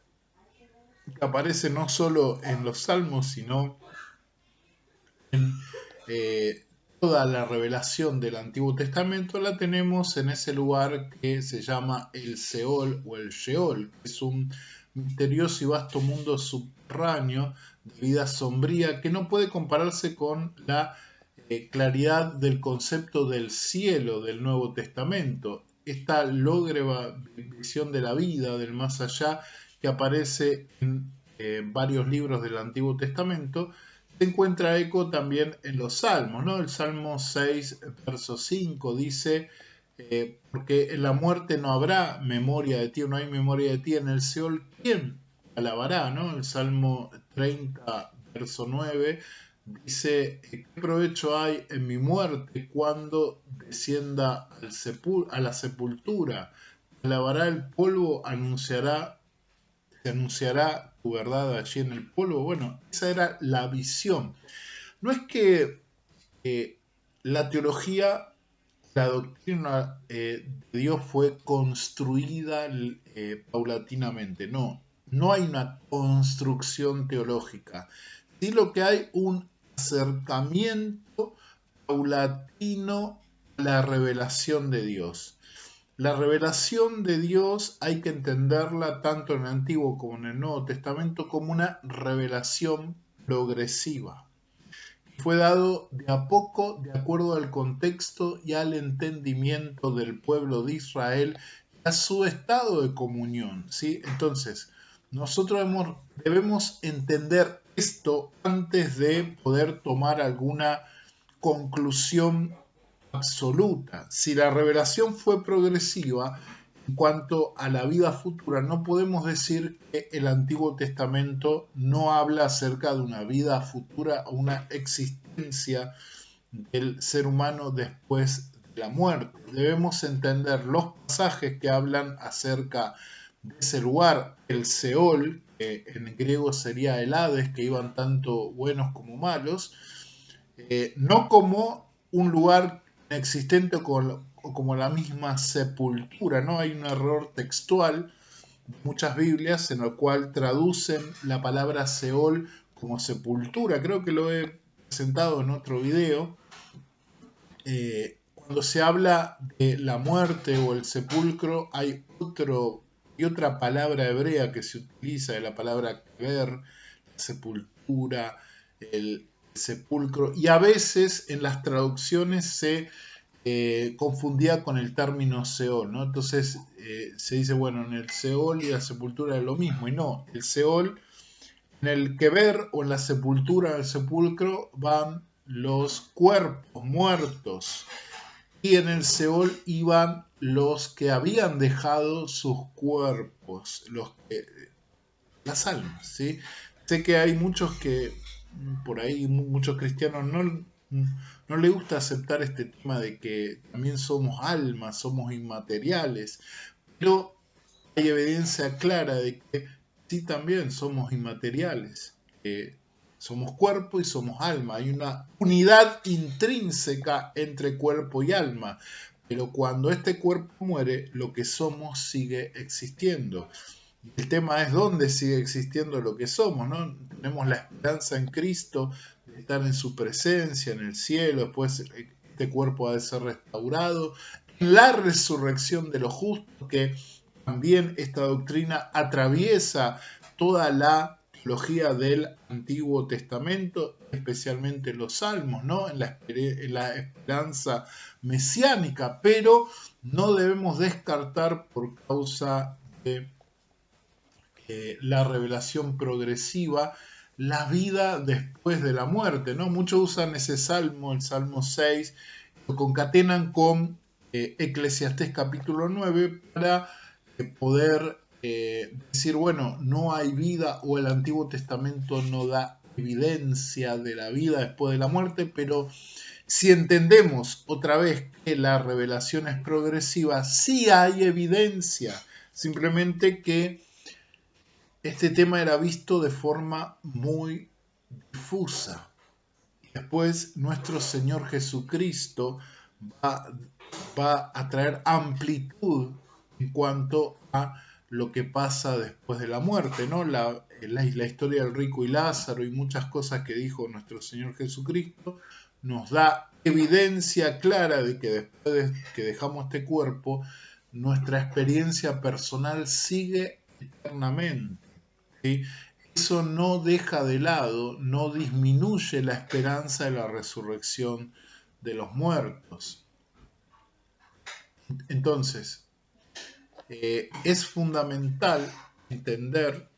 que aparece no solo en los salmos, sino en toda la revelación del Antiguo Testamento, la tenemos en ese lugar que se llama el Seol o el Sheol, que es un misterioso y vasto mundo subterráneo de vida sombría que no puede compararse con la claridad del concepto del cielo del Nuevo Testamento. Esta lógrega visión de la vida, del más allá, que aparece en varios libros del Antiguo Testamento, se encuentra eco también en los Salmos, ¿no? El Salmo 6, verso 5 dice, porque en la muerte no habrá memoria de ti, no hay memoria de ti. En el Seol, ¿quién alabará? ¿No? El Salmo 30, verso 9, dice: ¿qué provecho hay en mi muerte cuando descienda a la sepultura? Alabará el polvo, se anunciará tu verdad allí en el polvo. Bueno, esa era la visión. No es que la teología, la doctrina de Dios fue construida paulatinamente. No, no hay una construcción teológica. Sí, lo que hay un acercamiento paulatino a la revelación de Dios. La revelación de Dios hay que entenderla tanto en el Antiguo como en el Nuevo Testamento como una revelación progresiva. Fue dado de a poco de acuerdo al contexto y al entendimiento del pueblo de Israel y a su estado de comunión, ¿sí? Entonces, nosotros debemos entender esto antes de poder tomar alguna conclusión absoluta. Si la revelación fue progresiva, en cuanto a la vida futura, no podemos decir que el Antiguo Testamento no habla acerca de una vida futura o una existencia del ser humano después de la muerte. Debemos entender los pasajes que hablan acerca de ese lugar, el Seol, que en griego sería el Hades, que iban tanto buenos como malos, no como un lugar inexistente o como la misma sepultura, ¿no? Hay un error textual de muchas Biblias en el cual traducen la palabra Seol como sepultura. Creo que lo he presentado en otro video. Cuando se habla de la muerte o el sepulcro, hay otra palabra hebrea que se utiliza, de la palabra kever, la sepultura, el sepulcro, y a veces en las traducciones se confundía con el término Seol, ¿no? Entonces se dice, bueno, en el Seol y la sepultura es lo mismo, y no, el Seol, en el kever o en la sepultura del sepulcro van los cuerpos muertos, y en el Seol iban los que habían dejado sus cuerpos, las almas, ¿sí? Sé que hay muchos que, por ahí, muchos cristianos no les gusta aceptar este tema de que también somos almas, somos inmateriales, pero hay evidencia clara de que sí también somos inmateriales, somos cuerpo y somos alma, hay una unidad intrínseca entre cuerpo y alma, pero cuando este cuerpo muere, lo que somos sigue existiendo. El tema es dónde sigue existiendo lo que somos, ¿no? Tenemos la esperanza en Cristo de estar en su presencia, en el cielo, después este cuerpo ha de ser restaurado, la resurrección de los justos, que también esta doctrina atraviesa toda la teología del Antiguo Testamento, especialmente los Salmos, ¿no? En la esperanza mesiánica, pero no debemos descartar por causa de la revelación progresiva, la vida después de la muerte, ¿no? Muchos usan ese salmo, el Salmo 6, lo concatenan con Eclesiastés capítulo 9 para poder decir, bueno, no hay vida o el Antiguo Testamento no da evidencia de la vida después de la muerte, pero si entendemos otra vez que la revelación es progresiva, sí hay evidencia, simplemente que este tema era visto de forma muy difusa. Después nuestro Señor Jesucristo va, va a traer amplitud en cuanto a lo que pasa después de la muerte, ¿no? La historia del rico y Lázaro y muchas cosas que dijo nuestro Señor Jesucristo nos da evidencia clara de que después de que dejamos este cuerpo, nuestra experiencia personal sigue eternamente. ¿Sí? Eso no deja de lado, no disminuye la esperanza de la resurrección de los muertos. Entonces, es fundamental entender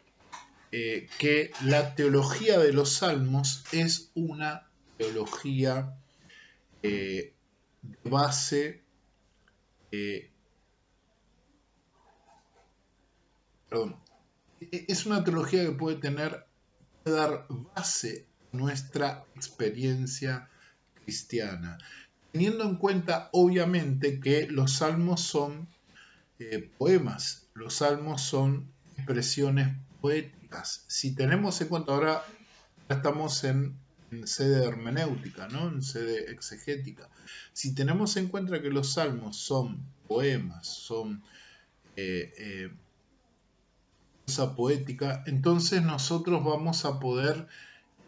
que la teología de los salmos es una teología de base eh, perdón, es una teología que puede dar base a nuestra experiencia cristiana, teniendo en cuenta obviamente que los salmos son poemas, los salmos son expresiones poéticas. Si tenemos en cuenta, ahora estamos en sede hermenéutica, ¿no? En sede exegética. Si tenemos en cuenta que los salmos son poemas, son cosa poética, entonces nosotros vamos a poder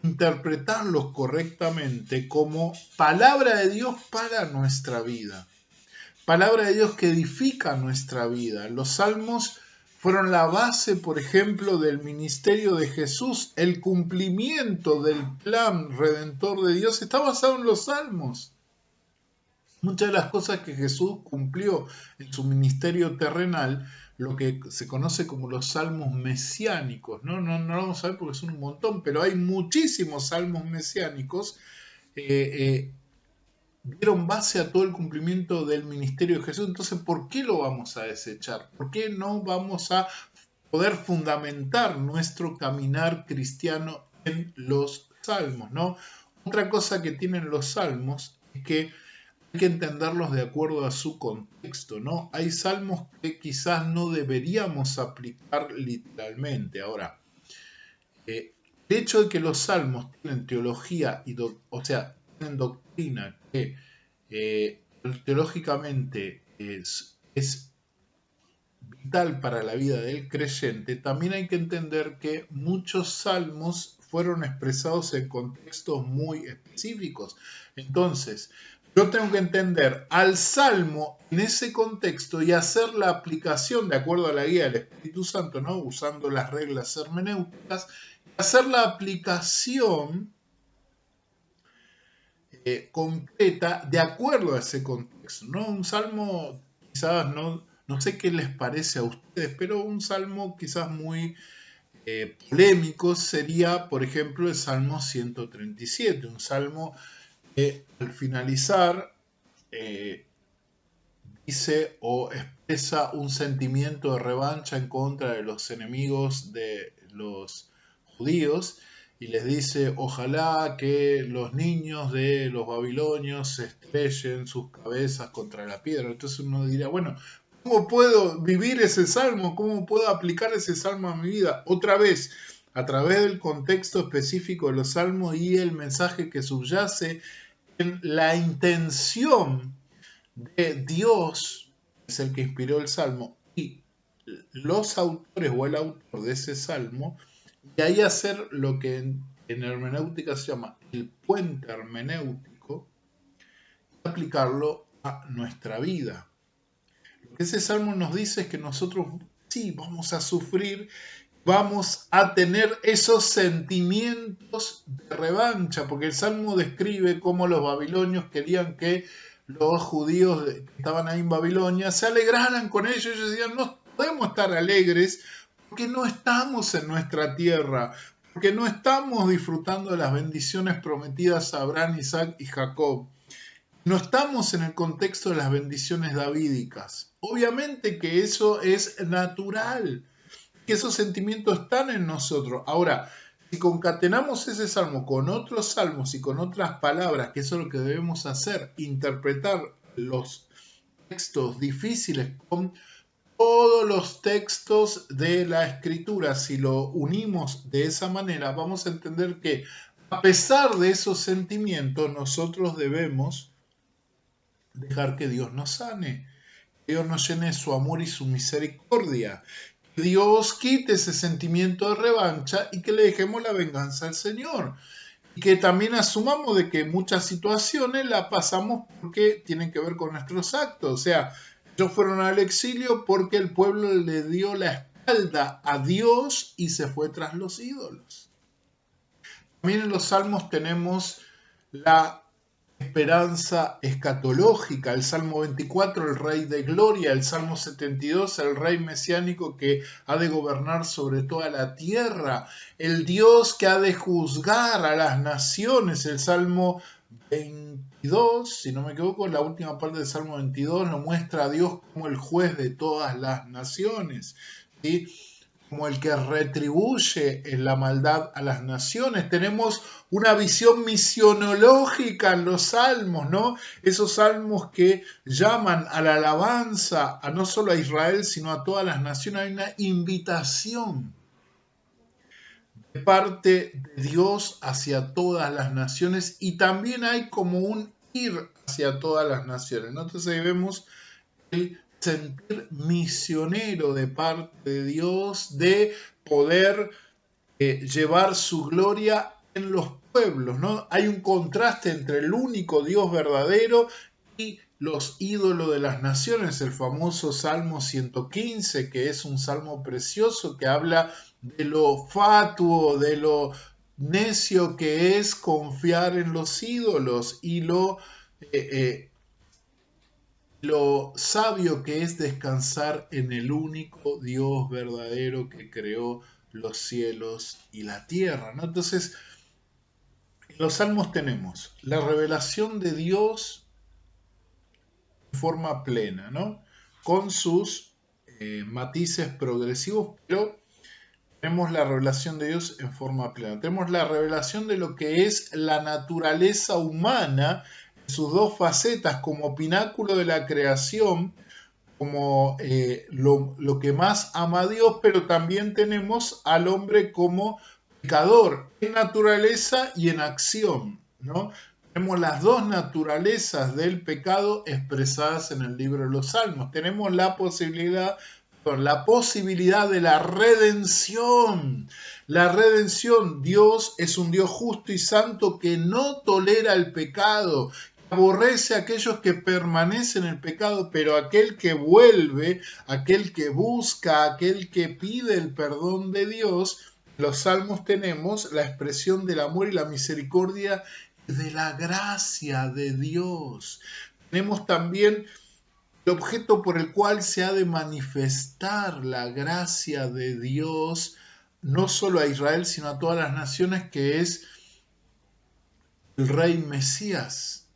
interpretarlos correctamente como palabra de Dios para nuestra vida. Palabra de Dios que edifica nuestra vida. Los salmos fueron la base, por ejemplo, del ministerio de Jesús. El cumplimiento del plan redentor de Dios está basado en los salmos. Muchas de las cosas que Jesús cumplió en su ministerio terrenal, lo que se conoce como los salmos mesiánicos, no lo vamos a ver porque son un montón, pero hay muchísimos salmos mesiánicos, dieron base a todo el cumplimiento del ministerio de Jesús. Entonces, ¿por qué lo vamos a desechar? ¿Por qué no vamos a poder fundamentar nuestro caminar cristiano en los salmos, ¿no? Otra cosa que tienen los salmos es que hay que entenderlos de acuerdo a su contexto, ¿no? Hay salmos que quizás no deberíamos aplicar literalmente. Ahora, el hecho de que los salmos tienen teología, tienen doctrina que teológicamente es vital para la vida del creyente, también hay que entender que muchos salmos fueron expresados en contextos muy específicos. Entonces, yo tengo que entender al salmo en ese contexto y hacer la aplicación de acuerdo a la guía del Espíritu Santo, ¿no? Usando las reglas hermenéuticas, hacer la aplicación concreta de acuerdo a ese contexto, ¿no? Un salmo, quizás no sé qué les parece a ustedes, pero un salmo quizás muy polémico sería, por ejemplo, el Salmo 137, un salmo que al finalizar dice o expresa un sentimiento de revancha en contra de los enemigos de los judíos y les dice, ojalá que los niños de los babilonios se estrellen sus cabezas contra la piedra. Entonces uno diría, bueno, ¿cómo puedo vivir ese salmo? ¿Cómo puedo aplicar ese salmo a mi vida? Otra vez, a través del contexto específico de los salmos y el mensaje que subyace en la intención de Dios, que es el que inspiró el salmo, y los autores o el autor de ese salmo, y ahí hacer lo que en hermenéutica se llama el puente hermenéutico, y aplicarlo a nuestra vida. Lo que ese salmo nos dice es que nosotros sí vamos a sufrir, vamos a tener esos sentimientos de revancha, porque el salmo describe cómo los babilonios querían que los judíos que estaban ahí en Babilonia se alegraran con ellos. Ellos decían, no podemos estar alegres porque no estamos en nuestra tierra, porque no estamos disfrutando de las bendiciones prometidas a Abraham, Isaac y Jacob. No estamos en el contexto de las bendiciones davídicas. Obviamente que eso es natural, que esos sentimientos están en nosotros. Ahora, si concatenamos ese salmo con otros salmos y con otras palabras, que eso es lo que debemos hacer, interpretar los textos difíciles con todos los textos de la Escritura, si lo unimos de esa manera, vamos a entender que a pesar de esos sentimientos, nosotros debemos dejar que Dios nos sane, que Dios nos llene de su amor y su misericordia, que Dios quite ese sentimiento de revancha y que le dejemos la venganza al Señor. Y que también asumamos de que muchas situaciones la pasamos porque tienen que ver con nuestros actos. O sea, ellos fueron al exilio porque el pueblo le dio la espalda a Dios y se fue tras los ídolos. También en los salmos tenemos la esperanza escatológica, el Salmo 24, el Rey de Gloria, el Salmo 72, el Rey mesiánico que ha de gobernar sobre toda la tierra, el Dios que ha de juzgar a las naciones, el Salmo 22, si no me equivoco, la última parte del Salmo 22 nos muestra a Dios como el juez de todas las naciones, ¿sí? Como el que retribuye en la maldad a las naciones. Tenemos una visión misionológica en los salmos, ¿no? Esos salmos que llaman a la alabanza a no solo a Israel, sino a todas las naciones. Hay una invitación de parte de Dios hacia todas las naciones y también hay como un ir hacia todas las naciones, ¿no? Entonces ahí vemos el sentir misionero de parte de Dios, de poder llevar su gloria en los pueblos, ¿no? Hay un contraste entre el único Dios verdadero y los ídolos de las naciones, el famoso Salmo 115, que es un salmo precioso que habla de lo fatuo, de lo necio que es confiar en los ídolos y lo sabio que es descansar en el único Dios verdadero que creó los cielos y la tierra, ¿no? Entonces, en los salmos tenemos la revelación de Dios en forma plena, ¿no? Con sus matices progresivos, pero tenemos la revelación de Dios en forma plena. Tenemos la revelación de lo que es la naturaleza humana en sus dos facetas, como pináculo de la creación, como lo que más ama a Dios, pero también tenemos al hombre como pecador en naturaleza y en acción, ¿no? Tenemos las dos naturalezas del pecado expresadas en el libro de los Salmos. Tenemos la posibilidad de la redención. La redención, Dios es un Dios justo y santo que no tolera el pecado, aborrece a aquellos que permanecen en el pecado, pero aquel que vuelve, aquel que busca, aquel que pide el perdón de Dios. En los salmos tenemos la expresión del amor y la misericordia y de la gracia de Dios. Tenemos también el objeto por el cual se ha de manifestar la gracia de Dios, no solo a Israel, sino a todas las naciones, que es el Rey Mesías.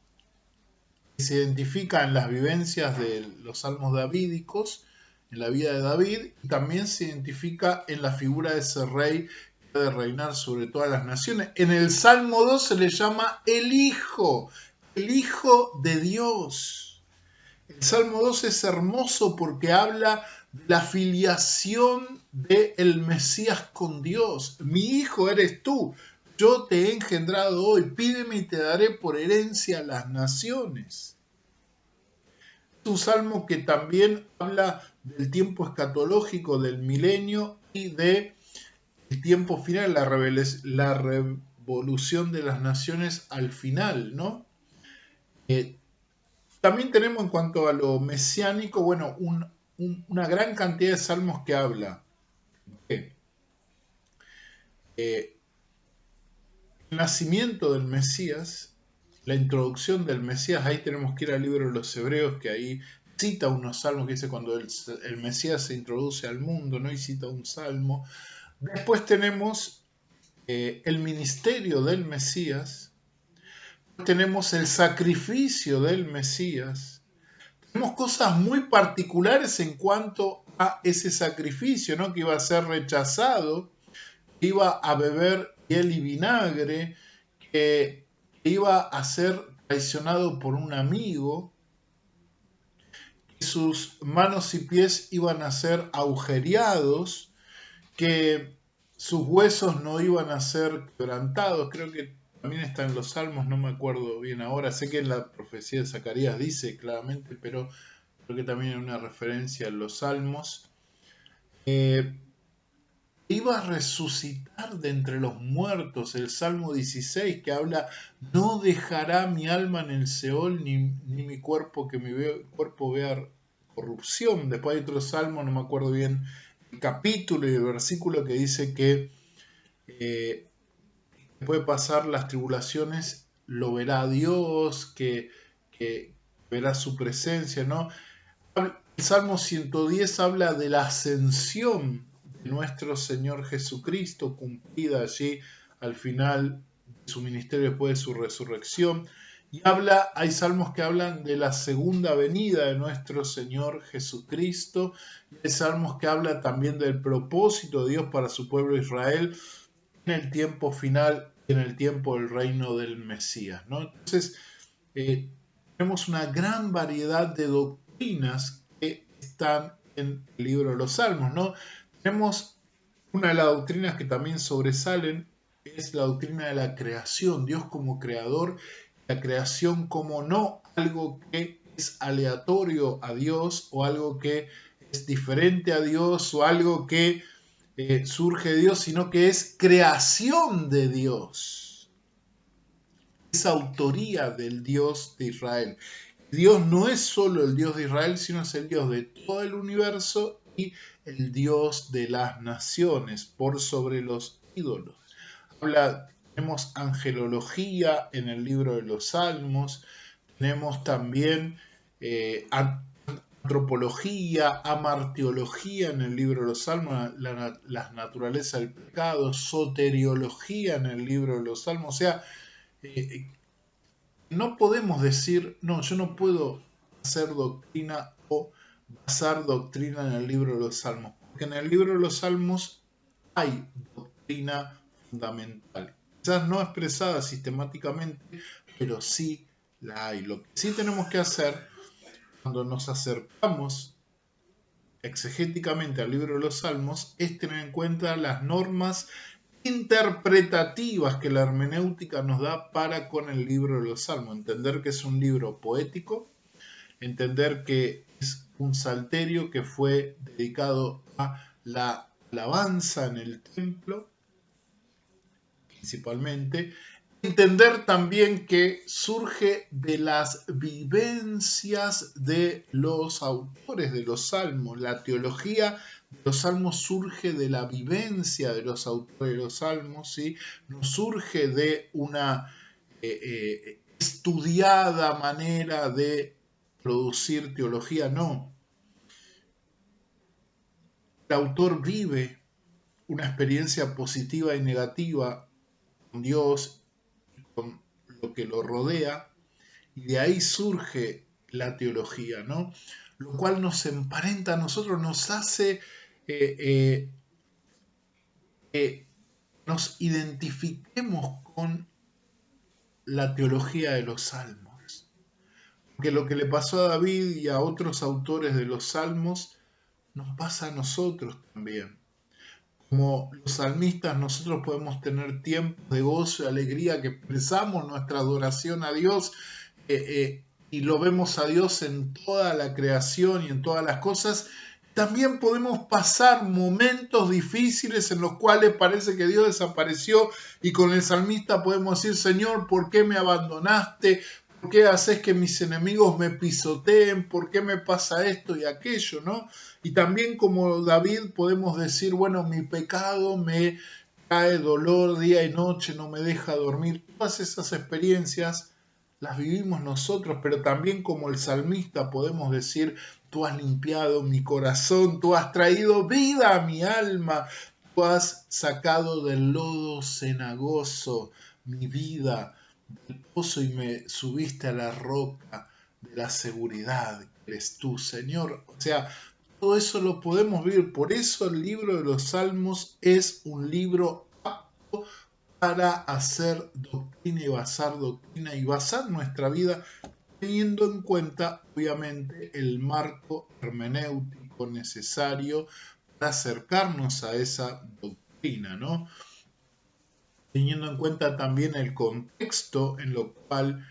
Se identifica en las vivencias de los salmos davídicos, en la vida de David, y también se identifica en la figura de ese rey que ha de reinar sobre todas las naciones. En el Salmo 2 se le llama el Hijo de Dios. El Salmo 2 es hermoso porque habla de la filiación del Mesías con Dios. Mi hijo eres tú, yo te he engendrado hoy, pídeme y te daré por herencia las naciones. Es un salmo que también habla del tiempo escatológico, del milenio y del tiempo final, la revolución de las naciones al final, ¿no? También tenemos en cuanto a lo mesiánico, bueno, una gran cantidad de salmos que habla de el nacimiento del Mesías, la introducción del Mesías. Ahí tenemos que ir al libro de los Hebreos, que ahí cita unos salmos que dice cuando el Mesías se introduce al mundo, ¿no? Y cita un salmo. Después tenemos el ministerio del Mesías, tenemos el sacrificio del Mesías, tenemos cosas muy particulares en cuanto a ese sacrificio, ¿no? Que iba a ser rechazado, que iba a beber hiel y vinagre, que iba a ser traicionado por un amigo, que sus manos y pies iban a ser agujereados, que sus huesos no iban a ser quebrantados. Creo que también está en los Salmos, no me acuerdo bien ahora. Sé que en la profecía de Zacarías dice claramente, pero creo que también hay una referencia en los Salmos. Iba a resucitar de entre los muertos, el Salmo 16, que habla, no dejará mi alma en el Seol, ni mi cuerpo, que mi cuerpo vea corrupción. Después hay otro Salmo, no me acuerdo bien el capítulo y el versículo, que dice que después de pasar las tribulaciones lo verá Dios, que verá su presencia, ¿no? El Salmo 110 habla de la ascensión de nuestro Señor Jesucristo, cumplida allí al final de su ministerio después de su resurrección. Y hay salmos que hablan de la segunda venida de nuestro Señor Jesucristo. Y hay salmos que hablan también del propósito de Dios para su pueblo Israel en el tiempo final, en el tiempo del reino del Mesías, ¿no? Entonces, tenemos una gran variedad de doctrinas que están en el libro de los Salmos, ¿no? Tenemos una de las doctrinas que también sobresalen, es la doctrina de la creación, Dios como creador, la creación como no algo que es aleatorio a Dios o algo que es diferente a Dios o algo que surge de Dios, sino que es creación de Dios. Es autoría del Dios de Israel. Dios no es solo el Dios de Israel, sino es el Dios de todo el universo y el Dios de las naciones, por sobre los ídolos. Tenemos angelología en el libro de los Salmos, tenemos también antropología, amartiología en el libro de los Salmos, las naturalezas del pecado, soteriología en el libro de los Salmos. O sea, no podemos decir, no, yo no puedo hacer doctrina o basar doctrina en el libro de los Salmos, porque en el libro de los Salmos hay doctrina fundamental. Quizás no expresada sistemáticamente, pero sí la hay. Lo que sí tenemos que hacer cuando nos acercamos exegéticamente al libro de los Salmos es tener en cuenta las normas interpretativas que la hermenéutica nos da para con el libro de los Salmos. Entender que es un libro poético, entender que es un salterio que fue dedicado a la alabanza en el templo, principalmente. Entender también que surge de las vivencias de los autores de los salmos. La teología de los salmos surge de la vivencia de los autores de los salmos, ¿sí? No surge de una estudiada manera de producir teología, no. El autor vive una experiencia positiva y negativa con Dios, con lo que lo rodea, y de ahí surge la teología, ¿no? Lo cual nos emparenta a nosotros, nos hace nos identifiquemos con la teología de los salmos. Porque lo que le pasó a David y a otros autores de los salmos nos pasa a nosotros también. Como los salmistas, nosotros podemos tener tiempos de gozo y alegría que expresamos nuestra adoración a Dios y lo vemos a Dios en toda la creación y en todas las cosas. También podemos pasar momentos difíciles en los cuales parece que Dios desapareció y con el salmista podemos decir, Señor, ¿por qué me abandonaste? ¿Por qué haces que mis enemigos me pisoteen? ¿Por qué me pasa esto y aquello? ¿No? Y también como David podemos decir, bueno, mi pecado me trae dolor día y noche, no me deja dormir. Todas esas experiencias las vivimos nosotros, pero también como el salmista podemos decir, tú has limpiado mi corazón, tú has traído vida a mi alma, tú has sacado del lodo cenagoso mi vida del pozo y me subiste a la roca de la seguridad que eres tú, Señor. O sea, todo eso lo podemos vivir. Por eso el libro de los Salmos es un libro apto para hacer doctrina y basar nuestra vida teniendo en cuenta, obviamente, el marco hermenéutico necesario para acercarnos a esa doctrina, ¿no? Teniendo en cuenta también el contexto en lo cual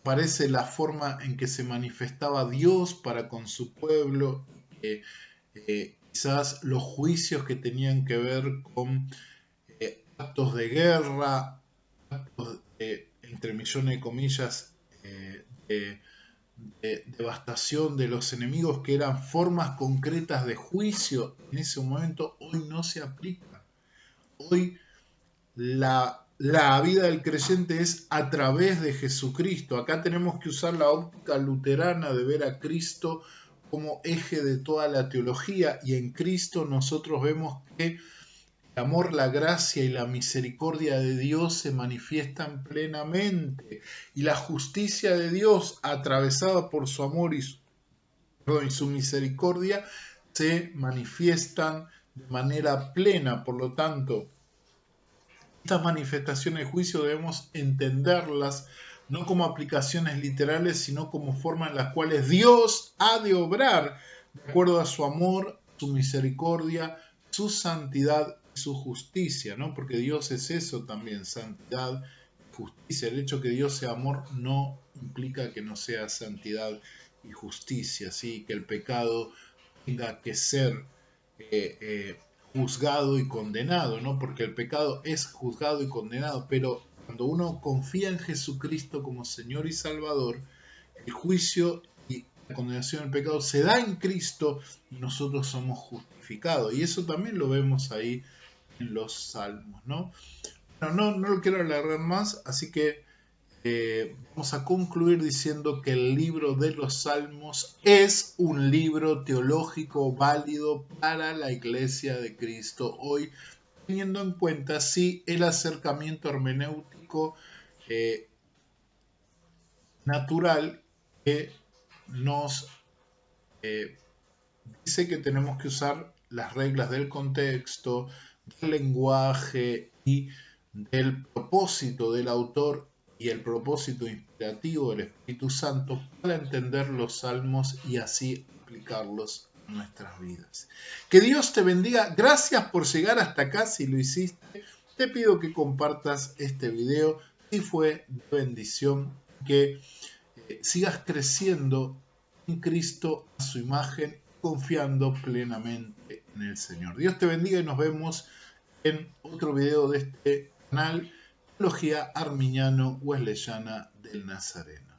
aparece la forma en que se manifestaba Dios para con su pueblo, quizás los juicios que tenían que ver con actos de guerra, actos entre millones de comillas, de devastación de los enemigos, que eran formas concretas de juicio en ese momento, hoy no se aplica. Hoy la vida del creyente es a través de Jesucristo. Acá tenemos que usar la óptica luterana de ver a Cristo como eje de toda la teología, y en Cristo nosotros vemos que el amor, la gracia y la misericordia de Dios se manifiestan plenamente y la justicia de Dios, atravesada por su amor y su misericordia, se manifiestan de manera plena. Por lo tanto, estas manifestaciones de juicio debemos entenderlas no como aplicaciones literales, sino como formas en las cuales Dios ha de obrar de acuerdo a su amor, su misericordia, su santidad y su justicia, ¿no? Porque Dios es eso también, santidad y justicia. El hecho que Dios sea amor no implica que no sea santidad y justicia, ¿sí? Que el pecado tenga que ser juzgado y condenado, ¿no? Porque el pecado es juzgado y condenado, pero cuando uno confía en Jesucristo como Señor y Salvador, el juicio y la condenación del pecado se da en Cristo y nosotros somos justificados. Y eso también lo vemos ahí en los Salmos, ¿no? Bueno, no lo quiero alargar más, así que vamos a concluir diciendo que el libro de los Salmos es un libro teológico válido para la Iglesia de Cristo hoy, teniendo en cuenta sí el acercamiento hermenéutico natural que nos dice que tenemos que usar las reglas del contexto, del lenguaje y del propósito del autor y el propósito inspirativo del Espíritu Santo para entender los salmos y así aplicarlos a nuestras vidas. Que Dios te bendiga. Gracias por llegar hasta acá. Si lo hiciste, te pido que compartas este video si fue de bendición, que sigas creciendo en Cristo a su imagen, confiando plenamente en el Señor. Dios te bendiga y nos vemos en otro video de este canal, Teología Arminiano Wesleyana del Nazareno.